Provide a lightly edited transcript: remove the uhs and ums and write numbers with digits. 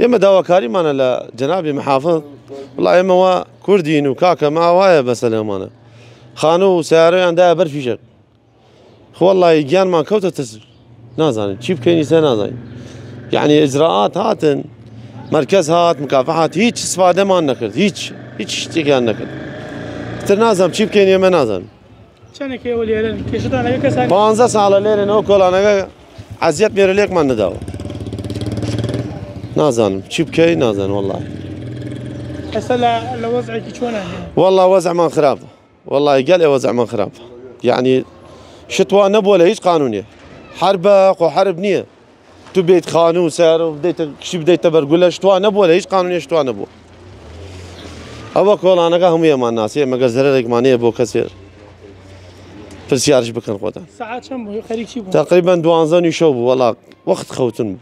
ئێمە داواکاریمانە لە جەنابی محافظ وڵای ئێمەوە کوردین و کاکە ما وایە بەسە لێمانە خانوو و سیارەیان دایە بەرفیشک خۆڵی گیانمان کەوتە تەسر نازانین چی بکەینی سێ نازانین یعنی ئجراعات هاتن مرکز هات مکافحات هیچ استفادەمان نەکرد هیچ شتێکیان نەکرد تر نازانم چی بکەین ئێمە نازانم 15 ساڵە لێرێنەوە کۆڵانەکە عەزیەت مێرەلێکمان نەداوە نازانم چی بکەین نازانم وەڵڵاهی هەستا لە وەزعێکی چۆنە والله وەزعمان خراپە والله گەلێ وەزعمان خراپە یعنی شتوا نەبووە لە هیچ قانونێ حربە خۆ حرب نییە تو بێت خانوو و سیارە و کشی بدەیتە بەرگولە شتوا نەبووە لە هیچ قانونێ شتوا نەبووە ئەوە کۆڵانەکە هەموو ئێمان ناسێ مەگەر زەرێکمانەیە بۆ کەسێ پرسیارش بکەن خۆتان ساعات چەند بوو خەریکی بوو تقریبا 12 شەو بوو وەڵا وەخت خەوتن بوو